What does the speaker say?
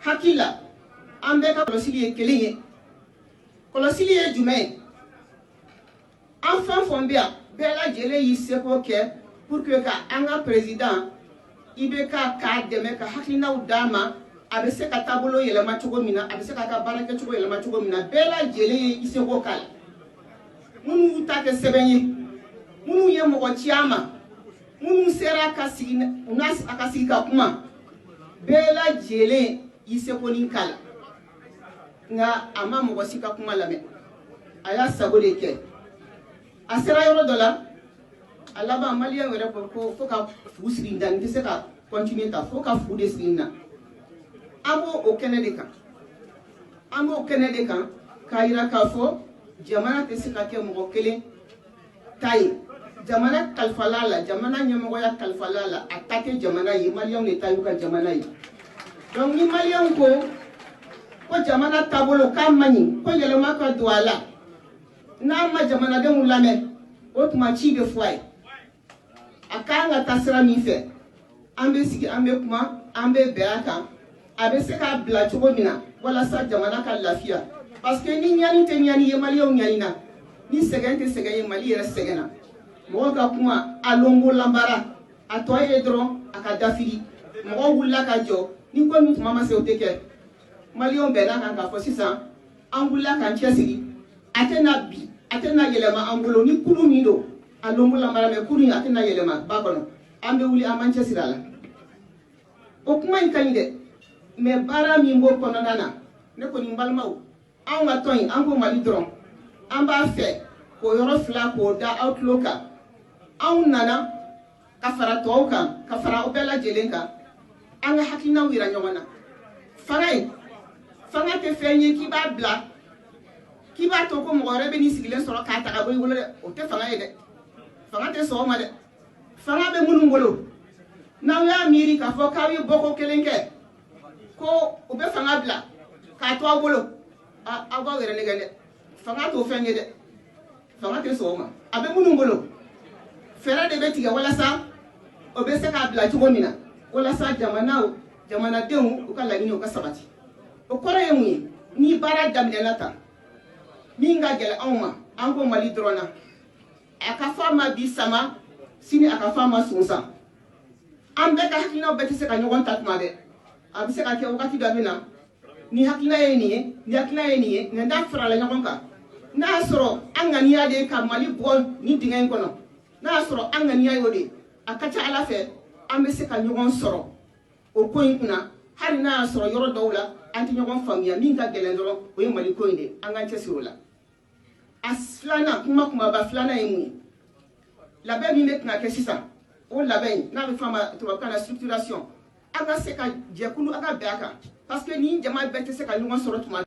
hakila an bɛ ka kɔlɔsili ye kelen ye. Kɔlɔsili ye jumɛn ye? An fɛn fɛn bɛ yan bɛɛ lajɛlen y'i seko kɛ pour que ka an ka président IBK k'a dɛmɛ ka hakilinaw d'a ma, a bɛ se ka taabolo yɛlɛma cogo min na, a bɛ se ka ka baara kɛcogo yɛlɛma cogo min na, bɛɛ lajɛlen ye i seko k'a la. Minnu y'u ta kɛ sɛbɛn ye, minnu ye mɔgɔ ci a ma, minnu sera ka sigi a ka sigi ka kuma, bɛɛ lajɛlen y'i seko ni k'a la. Nka a ma mɔgɔ si ka kuma lamɛn, a y'a sago de kɛ. A sera yɔrɔ dɔ la, a laban maliyɛn yɛrɛ ko fo ka fu sigi da nin tɛ se ka continuer ta, fo ka fu de sigi na. An b'o kɛnɛ de kan, an b'o kɛnɛ de kan k'a yira k'a fɔ jamana tɛ se ka kɛ mɔgɔ kelen ta ye. Jamana kalifala la, jamana ɲɛmɔgɔya kalifala la, a ta tɛ jamana ye, maliyɛnw de ta y'u ka jamana ye. Donc ni maliyɛnw ko jamana taabolo k'a man ɲi, ko yɛlɛma ka don a la, n'a ma jamanadenw lamɛn, o tuma ci bɛ fɔ a ye. A kan ka taa sira min fɛ, an bɛ sigi, an bɛ kuma, an bɛ bɛn a kan, a bɛ se k'a bila cogo min na walasa jamana ka lafiya. Parce que ni ɲani tɛ ɲani ye, maliyɛnw ɲanina, ni sɛgɛn tɛ sɛgɛn ye, Mali yɛrɛ sɛgɛnna. Mɔgɔw ka kuma a longo lanbara, a tɔ ye dɔrɔn a ka dafiri, mɔgɔw wulila ka jɔ, ni ko min tuma ma se o tɛ kɛ. Maliyɛnw bɛnna kan k'a fɔ sisan, an wulila k'an cɛsiri, a tɛna bi, a tɛna yɛlɛma an bolo, ni kulu min don, a longo lanbara mɛ kulu in a tɛna yɛlɛma ba kɔnɔ, an bɛ wuli an b'an cɛsiri a la. O kuma in ka ɲi dɛ, mɛ baara min b'o kɔnɔna na, ne kɔni n balimaw, anw ka tɔn in, an ko Mali dɔrɔn, an b'a fɛ k'o yɔrɔ fila k'o da aw tulo kan. Anw nana ka fara tɔw kan, ka fara aw bɛɛ lajɛlen kan, an ka hakilinaw yira ɲɔgɔn na. Fanga tɛ fɛn ye k'i b'a bila, k'i b'a to ko mɔgɔ wɛrɛ bɛ n'i sigilen sɔrɔ k'a ta ka bɔ i bolo dɛ, o tɛ fanga ye dɛ. Fanga tɛ sɔn o ma dɛ. Fanga bɛ minnu bolo, n'aw y'a miiri k'a fɔ k'aw ye bɔko kelen kɛ, ko u bɛ fanga bila k'a to aw bolo, aw b'aw yɛrɛ nɛgɛ dɛ. Fanga t'o fɛn ye dɛ. Fanga tɛ sɔn o ma. A bɛ minnu bolo, fɛɛrɛ de bɛ tigɛ walasa o bɛ se k'a bila cogo min na, walasa jamanadenw u ka laɲini u ka sabati. O kɔrɔ ye mun ye? Ni baara daminɛna tan, min ka gɛlɛn anw ma, an ko Mali dɔrɔn na, a ka fɔ a ma bi sama, sini a ka fɔ a ma sunsan. An bɛɛ ka hakilinaw bɛɛ tɛ se ka ɲɔgɔn ta tuma bɛɛ. A bɛ se ka kɛ wagati dɔ bɛ na, ni hakilina ye nin ye, ni hakilina ye nin ye, n'a farala ɲɔgɔn kan, n'a y'a sɔrɔ an ŋaniya de ka Mali bɔ ni dingɛ in kɔnɔ, n'a y'a sɔrɔ an ŋaniya y'o de, a ka ca Ala fɛ an bɛ se ka ɲɔgɔn sɔrɔ o ko in kunna, hali n'a y'a sɔrɔ yɔrɔ dɔw la an tɛ ɲɔgɔn faamuya, min ka gɛlɛn dɔrɔn o ye Mali ko in de, an k'an cɛsiri o la. A filanan, kumaba filanan ye mun ye? Labɛn min bɛ kan kɛ sisan, o labɛn n'a bɛ fɔ a ma tubabukan na structuration, an ka se ka jɛkulu, an ka bɛn a kan, parce que ni jama bɛɛ tɛ se ka ɲɔgɔn sɔrɔ tuma